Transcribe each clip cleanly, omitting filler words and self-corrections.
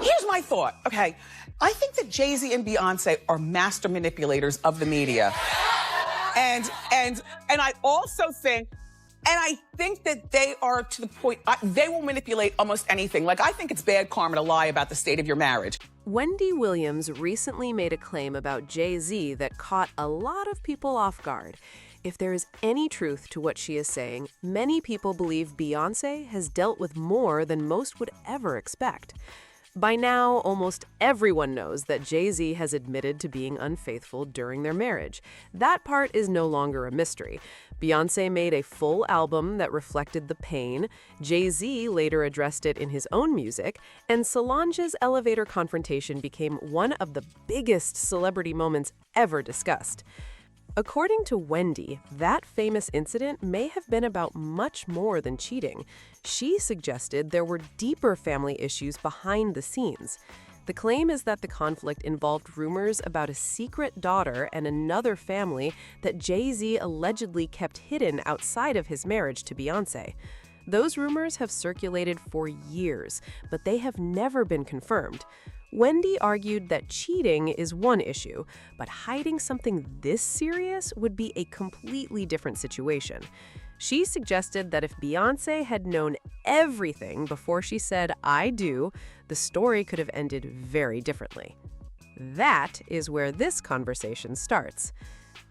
Here's my thought, okay? I think that JayZ and Beyonce are master manipulators of the media. And I also think, and I think that they are to the point, they will manipulate almost anything. Like, I think it's bad karma to lie about the state of your marriage. Wendy Williams recently made a claim about JayZ that caught a lot of people off guard. If there is any truth to what she is saying, many people believe Beyonce has dealt with more than most would ever expect. By now, almost everyone knows that JayZ has admitted to being unfaithful during their marriage. That part is no longer a mystery. Beyoncé made a full album that reflected the pain, JayZ later addressed it in his own music, and Solange's elevator confrontation became one of the biggest celebrity moments ever discussed. According to Wendy, that famous incident may have been about much more than cheating. She suggested there were deeper family issues behind the scenes. The claim is that the conflict involved rumors about a secret daughter and another family that JayZ allegedly kept hidden outside of his marriage to Beyoncé. Those rumors have circulated for years, but they have never been confirmed. Wendy argued that cheating is one issue, but hiding something this serious would be a completely different situation. She suggested that if Beyoncé had known everything before she said, "I do," the story could have ended very differently. That is where this conversation starts.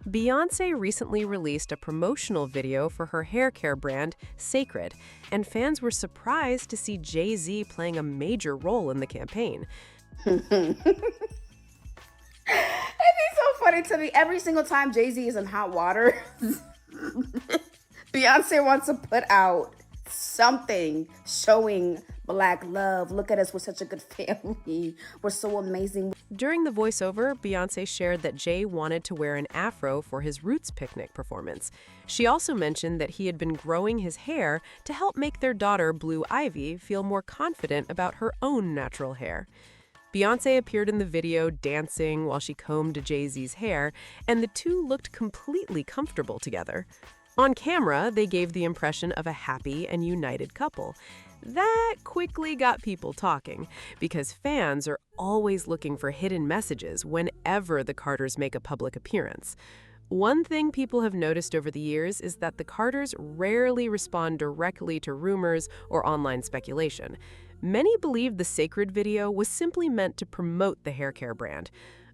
Beyoncé recently released a promotional video for her hair care brand, Sacred, and fans were surprised to see JayZ playing a major role in the campaign. It'd be so funny to me. Every single time JayZ is in hot water, Beyonce wants to put out something showing Black love. Look at us, we're such a good family. We're so amazing. During the voiceover, Beyoncé shared that Jay wanted to wear an afro for his Roots picnic performance. She also mentioned that he had been growing his hair to help make their daughter, Blue Ivy, feel more confident about her own natural hair. Beyoncé appeared in the video dancing while she combed JayZ's hair, and the two looked completely comfortable together. On camera, they gave the impression of a happy and united couple. That quickly got people talking, because fans are always looking for hidden messages whenever the Carters make a public appearance. One thing people have noticed over the years is that the Carters rarely respond directly to rumors or online speculation. Many believed the Sacred video was simply meant to promote the hair care brand.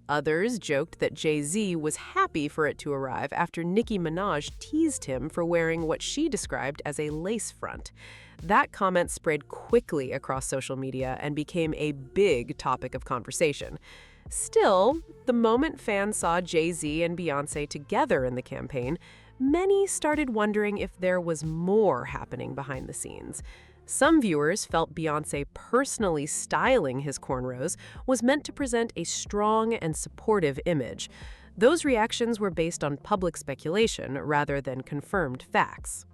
Others joked that JayZ was happy for it to arrive after Nicki Minaj teased him for wearing what she described as a lace front. That comment spread quickly across social media and became a big topic of conversation. Still, the moment fans saw JayZ and Beyoncé together in the campaign, many started wondering if there was more happening behind the scenes. Some viewers felt Beyoncé personally styling his cornrows was meant to present a strong and supportive image. Those reactions were based on public speculation rather than confirmed facts.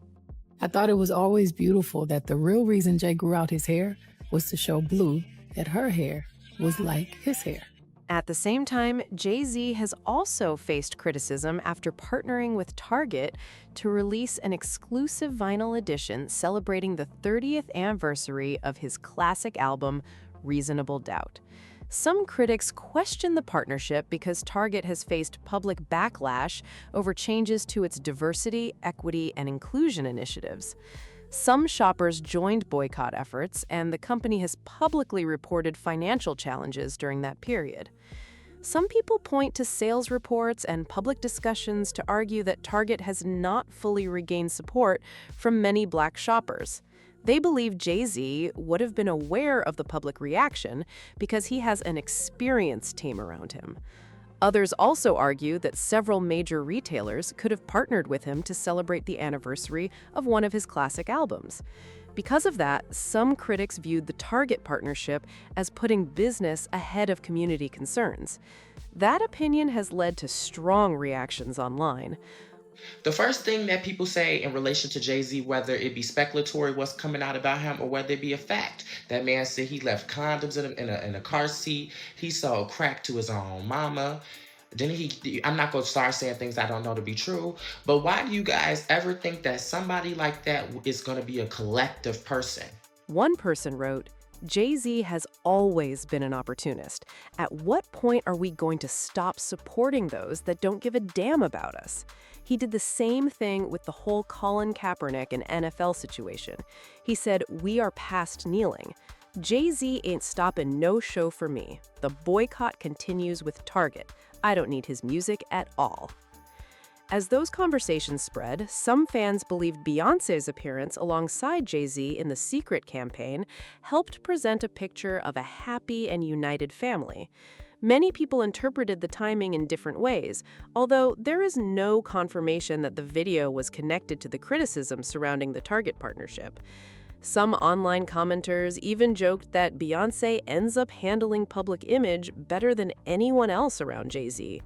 I thought it was always beautiful that the real reason Jay grew out his hair was to show Blue that her hair was like his hair. At the same time, JayZ has also faced criticism after partnering with Target to release an exclusive vinyl edition celebrating the 30th anniversary of his classic album, Reasonable Doubt. Some critics question the partnership because Target has faced public backlash over changes to its diversity, equity, and inclusion initiatives. Some shoppers joined boycott efforts, and the company has publicly reported financial challenges during that period. Some people point to sales reports and public discussions to argue that Target has not fully regained support from many Black shoppers. They believe JayZ would have been aware of the public reaction because he has an experienced team around him. Others also argue that several major retailers could have partnered with him to celebrate the anniversary of one of his classic albums. Because of that, some critics viewed the Target partnership as putting business ahead of community concerns. That opinion has led to strong reactions online. The first thing that people say in relation to JayZ, whether it be speculatory what's coming out about him or whether it be a fact, that man said he left condoms in a car seat, he sold crack to his own mama. Then I'm not going to start saying things I don't know to be true, but why do you guys ever think that somebody like that is going to be a collective person? One person wrote, JayZ has always been an opportunist. At what point are we going to stop supporting those that don't give a damn about us? He did the same thing with the whole Colin Kaepernick and NFL situation. He said, "We are past kneeling." JayZ ain't stopping no show for me. The boycott continues with Target. I don't need his music at all. As those conversations spread, some fans believed Beyoncé's appearance alongside JayZ in the Secret campaign helped present a picture of a happy and united family. Many people interpreted the timing in different ways, although there is no confirmation that the video was connected to the criticism surrounding the Target partnership. Some online commenters even joked that Beyoncé ends up handling public image better than anyone else around JayZ.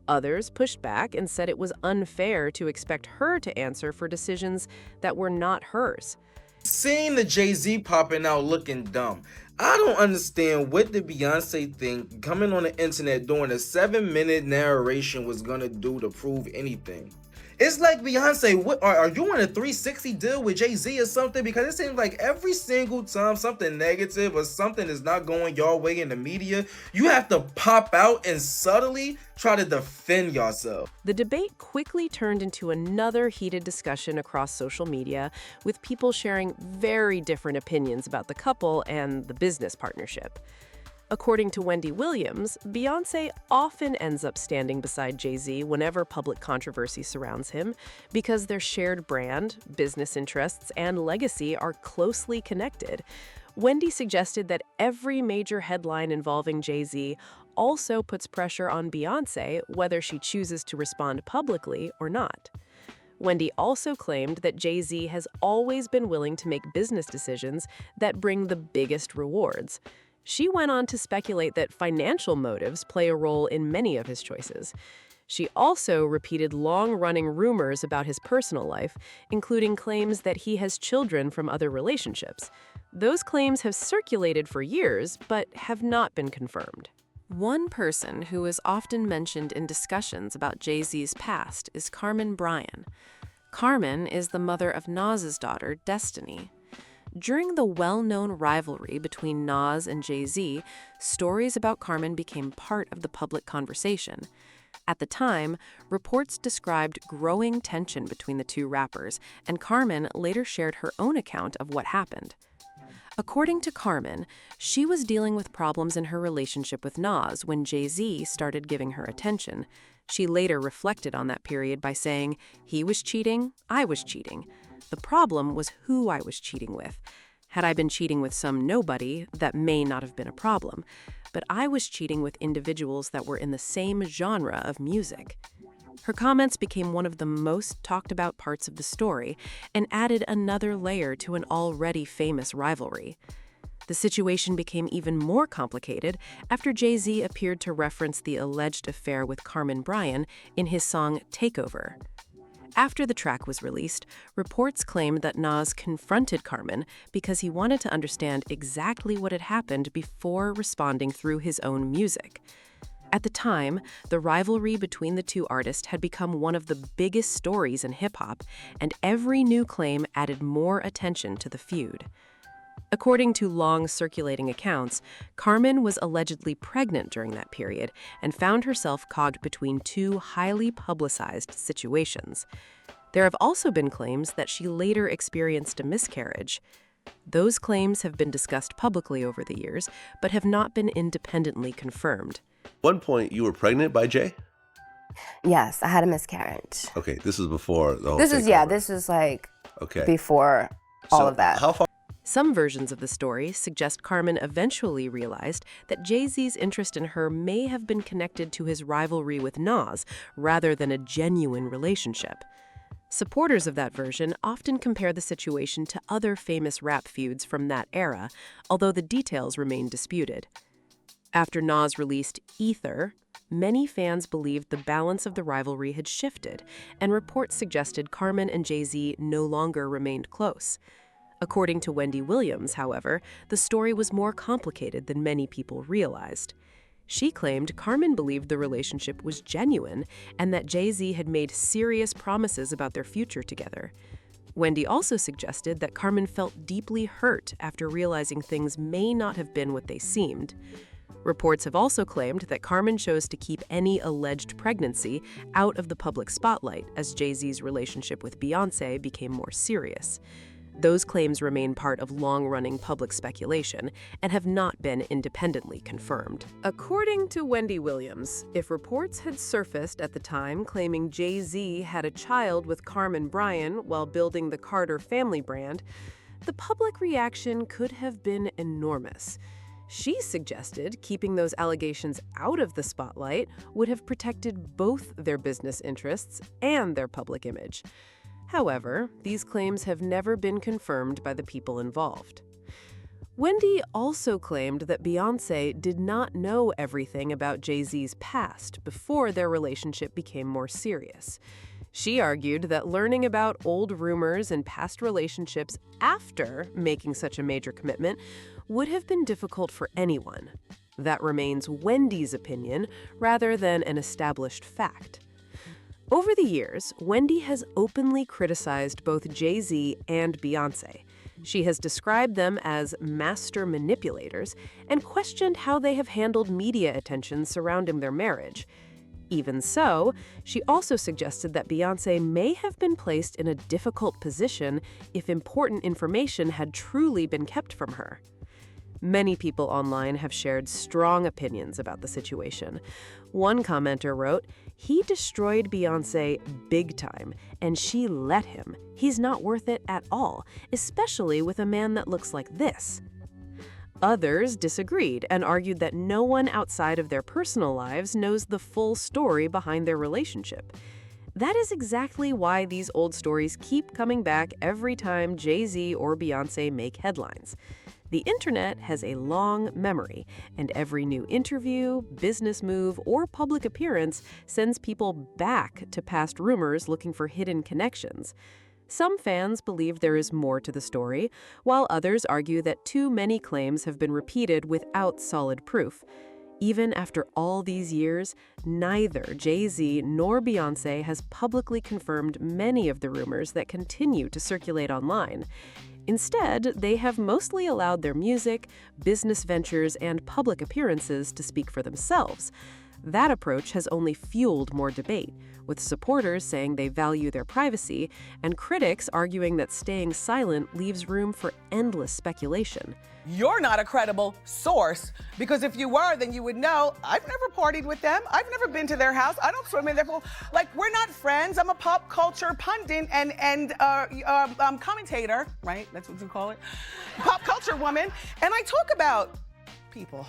Others pushed back and said it was unfair to expect her to answer for decisions that were not hers. Seeing the JayZ popping out looking dumb. I don't understand what the Beyonce thing coming on the internet doing a 7-minute narration was gonna do to prove anything. It's like, Beyonce, what are you on a 360 deal with JayZ or something? Because it seems like every single time something negative or something is not going your way in the media, you have to pop out and subtly try to defend yourself. The debate quickly turned into another heated discussion across social media, with people sharing very different opinions about the couple and the business partnership. According to Wendy Williams, Beyoncé often ends up standing beside JayZ whenever public controversy surrounds him because their shared brand, business interests, and legacy are closely connected. Wendy suggested that every major headline involving JayZ also puts pressure on Beyoncé, whether she chooses to respond publicly or not. Wendy also claimed that JayZ has always been willing to make business decisions that bring the biggest rewards. She went on to speculate that financial motives play a role in many of his choices. She also repeated long-running rumors about his personal life, including claims that he has children from other relationships. Those claims have circulated for years, but have not been confirmed. One person who is often mentioned in discussions about JayZ's past is Carmen Bryan. Carmen is the mother of Nas's daughter, Destiny. During the well-known rivalry between Nas and JayZ, stories about Carmen became part of the public conversation. At the time, reports described growing tension between the two rappers, and Carmen later shared her own account of what happened. According to Carmen, she was dealing with problems in her relationship with Nas when JayZ started giving her attention. She later reflected on that period by saying, "He was cheating, I was cheating. The problem was who I was cheating with. Had I been cheating with some nobody, that may not have been a problem. But I was cheating with individuals that were in the same genre of music." Her comments became one of the most talked about parts of the story and added another layer to an already famous rivalry. The situation became even more complicated after JayZ appeared to reference the alleged affair with Carmen Bryan in his song Takeover. After the track was released, reports claimed that Nas confronted Carmen because he wanted to understand exactly what had happened before responding through his own music. At the time, the rivalry between the two artists had become one of the biggest stories in hip-hop, and every new claim added more attention to the feud. According to long circulating accounts, Carmen was allegedly pregnant during that period and found herself caught between two highly publicized situations. There have also been claims that she later experienced a miscarriage. Those claims have been discussed publicly over the years, but have not been independently confirmed. At one point, you were pregnant by Jay? Yes, I had a miscarriage. Okay, this is before the whole This takeover. is like Okay. before all of that. How far? Some versions of the story suggest Carmen eventually realized that JayZ's interest in her may have been connected to his rivalry with Nas rather than a genuine relationship. Supporters of that version often compare the situation to other famous rap feuds from that era, although the details remain disputed. After Nas released Ether, many fans believed the balance of the rivalry had shifted, and reports suggested Carmen and JayZ no longer remained close. According to Wendy Williams, however, the story was more complicated than many people realized. She claimed Carmen believed the relationship was genuine and that JayZ had made serious promises about their future together. Wendy also suggested that Carmen felt deeply hurt after realizing things may not have been what they seemed. Reports have also claimed that Carmen chose to keep any alleged pregnancy out of the public spotlight as JayZ's relationship with Beyoncé became more serious. Those claims remain part of long-running public speculation and have not been independently confirmed. According to Wendy Williams, if reports had surfaced at the time claiming JayZ had a child with Carmen Bryan while building the Carter family brand, the public reaction could have been enormous. She suggested keeping those allegations out of the spotlight would have protected both their business interests and their public image. However, these claims have never been confirmed by the people involved. Wendy also claimed that Beyoncé did not know everything about JayZ's past before their relationship became more serious. She argued that learning about old rumors and past relationships after making such a major commitment would have been difficult for anyone. That remains Wendy's opinion rather than an established fact. Over the years, Wendy has openly criticized both JayZ and Beyoncé. She has described them as master manipulators and questioned how they have handled media attention surrounding their marriage. Even so, she also suggested that Beyoncé may have been placed in a difficult position if important information had truly been kept from her. Many people online have shared strong opinions about the situation. One commenter wrote, "He destroyed Beyoncé big time, and she let him. He's not worth it at all, especially with a man that looks like this." Others disagreed and argued that no one outside of their personal lives knows the full story behind their relationship. That is exactly why these old stories keep coming back every time JayZ or Beyoncé make headlines. The internet has a long memory, and every new interview, business move, or public appearance sends people back to past rumors looking for hidden connections. Some fans believe there is more to the story, while others argue that too many claims have been repeated without solid proof. Even after all these years, neither JayZ nor Beyoncé has publicly confirmed many of the rumors that continue to circulate online. Instead, they have mostly allowed their music, business ventures, and public appearances to speak for themselves. That approach has only fueled more debate, with supporters saying they value their privacy and critics arguing that staying silent leaves room for endless speculation. You're not a credible source, because if you were, then you would know, I've never partied with them. I've never been to their house. I don't swim in their pool. Like, we're not friends. I'm a pop culture pundit and commentator, right? That's what you call it. Pop culture woman. And I talk about people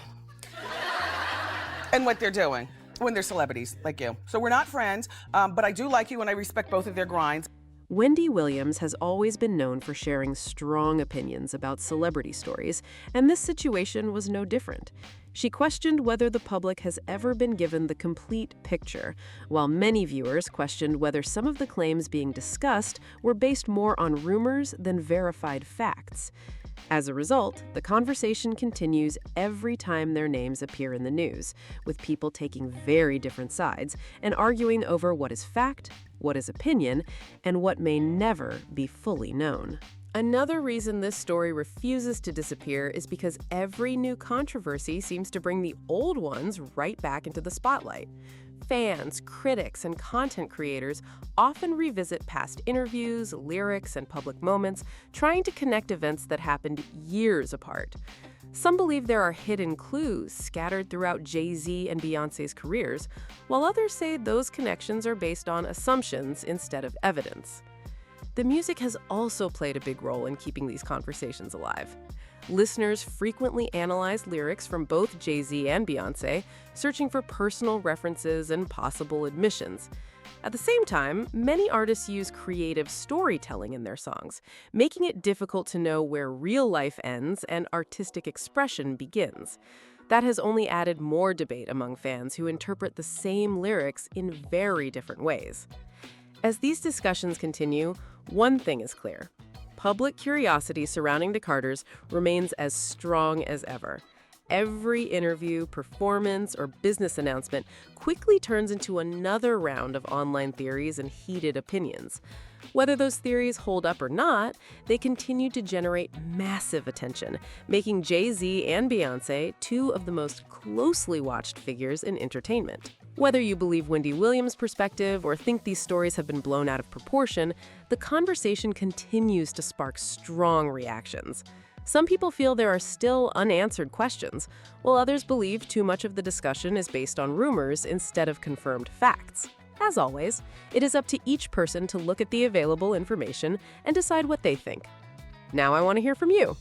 and what they're doing when they're celebrities like you. So we're not friends, but I do like you and I respect both of their grinds. Wendy Williams has always been known for sharing strong opinions about celebrity stories, and this situation was no different. She questioned whether the public has ever been given the complete picture, while many viewers questioned whether some of the claims being discussed were based more on rumors than verified facts. As a result, the conversation continues every time their names appear in the news, with people taking very different sides and arguing over what is fact, what is opinion, and what may never be fully known. Another reason this story refuses to disappear is because every new controversy seems to bring the old ones right back into the spotlight. Fans, critics, and content creators often revisit past interviews, lyrics, and public moments, trying to connect events that happened years apart. Some believe there are hidden clues scattered throughout JayZ and Beyoncé's careers, while others say those connections are based on assumptions instead of evidence. The music has also played a big role in keeping these conversations alive. Listeners frequently analyze lyrics from both JayZ and Beyoncé, searching for personal references and possible admissions. At the same time, many artists use creative storytelling in their songs, making it difficult to know where real life ends and artistic expression begins. That has only added more debate among fans who interpret the same lyrics in very different ways. As these discussions continue, one thing is clear. Public curiosity surrounding the Carters remains as strong as ever. every interview, performance, or business announcement quickly turns into another round of online theories and heated opinions. Whether those theories hold up or not, they continue to generate massive attention, making JayZ and Beyoncé two of the most closely watched figures in entertainment. Whether you believe Wendy Williams' perspective or think these stories have been blown out of proportion, the conversation continues to spark strong reactions. Some people feel there are still unanswered questions, while others believe too much of the discussion is based on rumors instead of confirmed facts. As always, it is up to each person to look at the available information and decide what they think. Now I want to hear from you.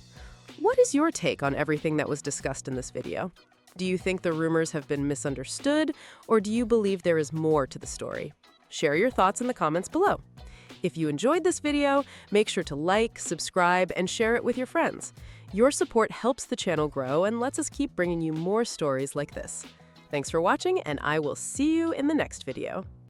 What is your take on everything that was discussed in this video? Do you think the rumors have been misunderstood, or do you believe there is more to the story? Share your thoughts in the comments below. If you enjoyed this video, make sure to like, subscribe, and share it with your friends. Your support helps the channel grow and lets us keep bringing you more stories like this. Thanks for watching, and I will see you in the next video.